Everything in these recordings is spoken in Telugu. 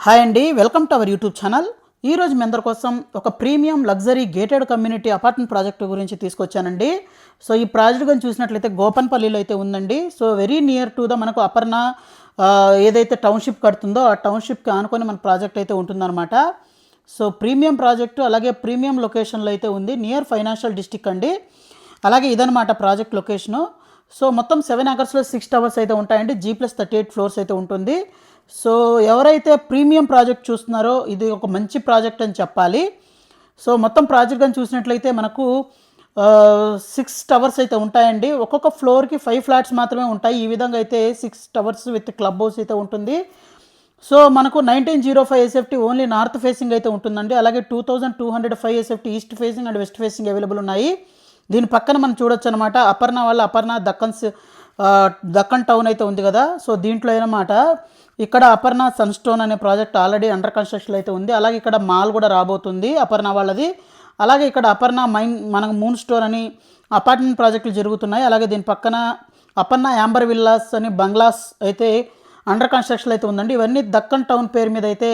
హాయ్ అండి, welcome to our YouTube channel. ఈరోజు మీ అందరి కోసం ఒక premium luxury gated community apartment project గురించి తీసుకొచ్చానండి. సో ఈ ప్రాజెక్ట్ గురించి చూసినట్లయితే గోపన్పల్లిలో అయితే ఉందండి. So very near to the మనకు అపర్ణ ఏదైతే టౌన్షిప్ కడుతుందో ఆ టౌన్షిప్కి ఆనుకొని మన ప్రాజెక్ట్ అయితే ఉంటుందన్నమాట. సో ప్రీమియం ప్రాజెక్టు, అలాగే ప్రీమియం లొకేషన్లో అయితే ఉంది, నియర్ ఫైనాన్షియల్ డిస్ట్రిక్ట్ అండి. అలాగే ఇదనమాట ప్రాజెక్ట్ లొకేషను. సో మొత్తం 7 acresలో 6 towers అయితే ఉంటాయండి. G+38 ఫ్లోర్స్ అయితే ఉంటుంది. సో ఎవరైతే ప్రీమియం ప్రాజెక్ట్ చూస్తున్నారో ఇది ఒక మంచి ప్రాజెక్ట్ అని చెప్పాలి. సో మొత్తం ప్రాజెక్ట్ కానీ చూసినట్లయితే మనకు 6 towers అయితే ఉంటాయండి. ఒక్కొక్క ఫ్లోర్కి 5 flats మాత్రమే ఉంటాయి. ఈ విధంగా అయితే 6 towers విత్ క్లబ్ హౌస్ అయితే ఉంటుంది. సో మనకు 1905 SFT ఓన్లీ నార్త్ ఫేసింగ్ అయితే ఉంటుందండి. అలాగే 2205 SFT east facing and west facing available ఉన్నాయి. దీని పక్కన మనం చూడొచ్చు అనమాట, అపర్ణ వాళ్ళ అపర్ణ దక్కన్ టౌన్ అయితే ఉంది కదా. సో దీంట్లో అనమాట ఇక్కడ అపర్ణ సన్స్టోన్ అనే ప్రాజెక్ట్ ఆల్రెడీ అండర్ కన్స్ట్రక్షన్ అయితే ఉంది. అలాగే ఇక్కడ మాల్ కూడా రాబోతుంది అపర్ణ వాళ్ళది. అలాగే ఇక్కడ అపర్ణ మనకు మూన్ స్టోర్ అని అపార్ట్మెంట్ ప్రాజెక్టులు జరుగుతున్నాయి. అలాగే దీని పక్కన అపర్ణ యాంబర్ విల్లాస్ అని బంగ్లాస్ అయితే అండర్ కన్స్ట్రక్షన్ అయితే ఉందండి. ఇవన్నీ దక్కన్ టౌన్ పేరు మీద అయితే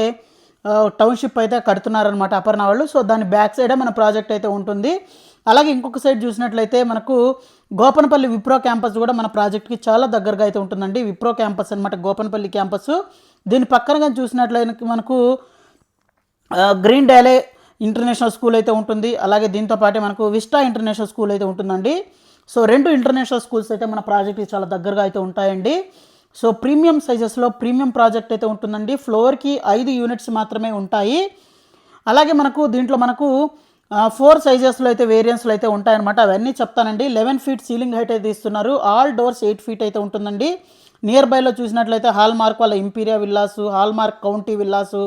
టౌన్షిప్ అయితే కడుతున్నారనమాట అపర్ణ వాళ్ళు. సో దాని బ్యాక్ సైడే మన ప్రాజెక్ట్ అయితే ఉంటుంది. అలాగే ఇంకొక సైడ్ చూసినట్లయితే మనకు గోపన్పల్లి విప్రో క్యాంపస్ కూడా మన ప్రాజెక్ట్కి చాలా దగ్గరగా అయితే ఉంటుందండి. విప్రో క్యాంపస్ అనమాట గోపన్పల్లి క్యాంపస్. దీని పక్కన కానీ చూసినట్లయితే మనకు గ్రీన్ డాలే ఇంటర్నేషనల్ స్కూల్ అయితే ఉంటుంది. అలాగే దీంతో పాటే మనకు విస్టా ఇంటర్నేషనల్ స్కూల్ అయితే ఉంటుందండి. సో 2 ఇంటర్నేషనల్ స్కూల్స్ అయితే మన ప్రాజెక్ట్కి చాలా దగ్గరగా అయితే ఉంటాయండి. సో ప్రీమియం సైజెస్లో ప్రీమియం ప్రాజెక్ట్ అయితే ఉంటుందండి. ఫ్లోర్కి 5 యూనిట్స్ మాత్రమే ఉంటాయి. అలాగే మనకు దీంట్లో మనకు 4 సైజెస్లో అయితే వేరియంట్స్లో అయితే ఉంటాయన్నమాట. అవన్నీ చెప్తానండి. 11 feet సీలింగ్ హైట్ అయితే ఇస్తున్నారు. ఆల్ డోర్స్ 8 feet అయితే ఉంటుందండి. నియర్ బైలో చూసినట్లయితే హాల్ మార్క్ వాళ్ళ Imperia villas, hall mark county villas,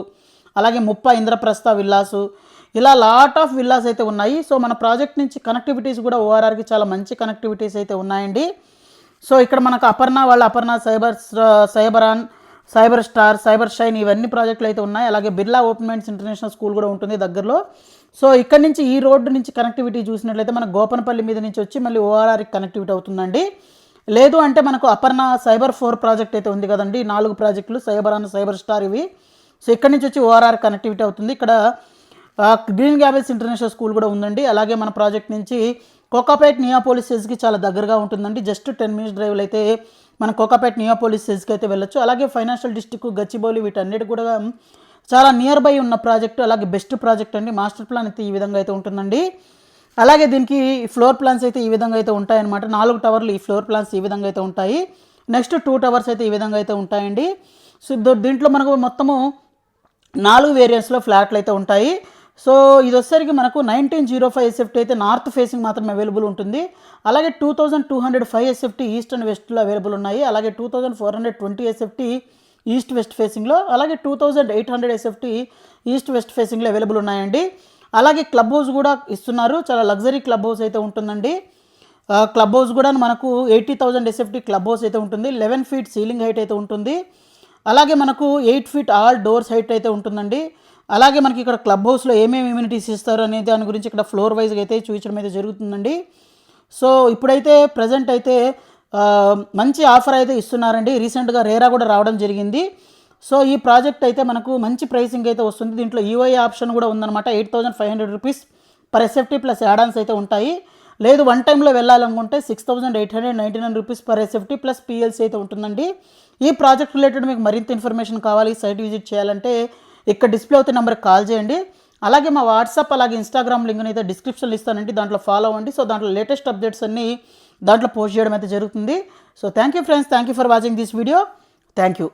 అలాగే ముప్ప ఇంద్రప్రస్థ విల్లాసు, ఇలా లాట్ ఆఫ్ విల్లాస్ అయితే ఉన్నాయి. సో మన ప్రాజెక్ట్ నుంచి కనెక్టివిటీస్ కూడా ఓఆర్ఆర్కి చాలా మంచి కనెక్టివిటీస్ అయితే ఉన్నాయండి. సో ఇక్కడ మనకు అపర్ణ వాళ్ళ అపర్ణ సైబరాన్, సైబర్ స్టార్, సైబర్ షైన్ ఇవన్నీ ప్రాజెక్టులు అయితే ఉన్నాయి. అలాగే Birla open minds international school కూడా ఉంటుంది దగ్గరలో. సో ఇక్కడ నుంచి ఈ రోడ్డు నుంచి కనెక్టివిటీ చూసినట్లయితే మన గోపన్పల్లి మీద నుంచి వచ్చి మళ్ళీ ఓఆర్ఆర్కి కనెక్టివిటీ అవుతుందండి. లేదు అంటే మనకు అపర్ణ సైబర్ 4 ప్రాజెక్ట్ అయితే ఉంది కదండి, 4 ప్రాజెక్టులు సైబరాన్, సైబర్ స్టార్ ఇవి. సో ఇక్కడ నుంచి వచ్చి ఓఆర్ఆర్ కనెక్టివిటీ అవుతుంది. ఇక్కడ గ్రీన్ గ్యాబెల్స్ ఇంటర్నేషనల్ స్కూల్ కూడా ఉందండి. అలాగే మన ప్రాజెక్ట్ నుంచి కోకాపేట్ నియాపోలిస్ సెజ్కి చాలా దగ్గరగా ఉంటుందండి. జస్ట్ 10 minutes డ్రైవ్లు అయితే మన కోకాపేట్ నియాపోలిస్ సెజ్కి అయితే వెళ్ళొచ్చు. అలాగే ఫైనాన్షియల్ డిస్ట్రిక్ట్ గచ్చిబౌలి వీటన్నిటి కూడా చాలా నియర్ బై ఉన్న ప్రాజెక్టు. అలాగే బెస్ట్ ప్రాజెక్ట్ అండి. మాస్టర్ ప్లాన్ అయితే ఈ విధంగా అయితే ఉంటుందండి. అలాగే దీనికి ఫ్లోర్ ప్లాన్స్ అయితే ఈ విధంగా అయితే ఉంటాయన్నమాట. 4 టవర్లు ఈ ఫ్లోర్ ప్లాన్స్ ఈ విధంగా అయితే ఉంటాయి. నెక్స్ట్ 2 towers అయితే ఈ విధంగా అయితే ఉంటాయండి. సో దీంట్లో మనకు మొత్తము 4 వేరియంట్స్లో ఫ్లాట్లు అయితే ఉంటాయి. సో ఇది వచ్చేసరికి మనకు 1905 SFT అయితే నార్త్ ఫేసింగ్ మాత్రమే అవైలబుల్ ఉంటుంది. అలాగే 2205 SFT ఈస్ట్ అండ్ వెస్ట్లో అవైలబుల్ ఉన్నాయి. అలాగే 2420 SFT ఈస్ట్ వెస్ట్ ఫేసింగ్లో, అలాగే 2800 SFT ఈస్ట్ వెస్ట్ ఫేసింగ్లో అవైలబుల్ ఉన్నాయండి. అలాగే క్లబ్ హౌస్ కూడా ఇస్తున్నారు. చాలా లగ్జరీ క్లబ్ హౌస్ అయితే ఉంటుందండి. క్లబ్ హౌస్ కూడా మనకు 80,000 SFT క్లబ్ హౌస్ అయితే ఉంటుంది. 11 feet సీలింగ్ హైట్ అయితే ఉంటుంది. అలాగే మనకు 8 feet ఆల్ డోర్స్ హైట్ అయితే ఉంటుందండి. అలాగే మనకి ఇక్కడ క్లబ్ హౌస్లో ఏమేమి ఇమ్యూనిటీస్ ఇస్తారు అనే దాని గురించి ఇక్కడ ఫ్లోర్ వైజ్గా అయితే చూపించడం అయితే జరుగుతుందండి. సో ఇప్పుడైతే ప్రజెంట్ అయితే మంచి ఆఫర్ అయితే ఇస్తున్నారండి. రీసెంట్గా రేరా కూడా రావడం జరిగింది. సో ఈ ప్రాజెక్ట్ అయితే మనకు మంచి ప్రైసింగ్ అయితే వస్తుంది. దీంట్లో ఈఓఐ ఆప్షన్ కూడా ఉందన్నమాట. 8,500 rupees per SFT plus add ons అయితే ఉంటాయి. లేదు వన్ టైంలో వెళ్ళాలనుకుంటే 6,899 rupees per SFT plus PLC అయితే ఉంటుందండి. ఈ ప్రాజెక్ట్ రిలేటెడ్ మీకు మరింత ఇన్ఫర్మేషన్ కావాలి, సైట్ విజిట్ చేయాలంటే ఇక్కడ డిస్ప్లే అవుతున్న నెంబర్కి కాల్ చేయండి. అలాగే మా వాట్సాప్ అలాగే ఇన్స్టాగ్రామ్ లింక్ని అయితే డిస్క్రిప్షన్లో ఇస్తానండి, దాంట్లో ఫాలో అవ్వండి. సో దాంట్లో లేటెస్ట్ అప్డేట్స్ అన్నీ దాంట్లో పోస్ట్ చేయడం అయితే జరుగుతుంది. So thank you friends, thank you for watching this video. Thank you.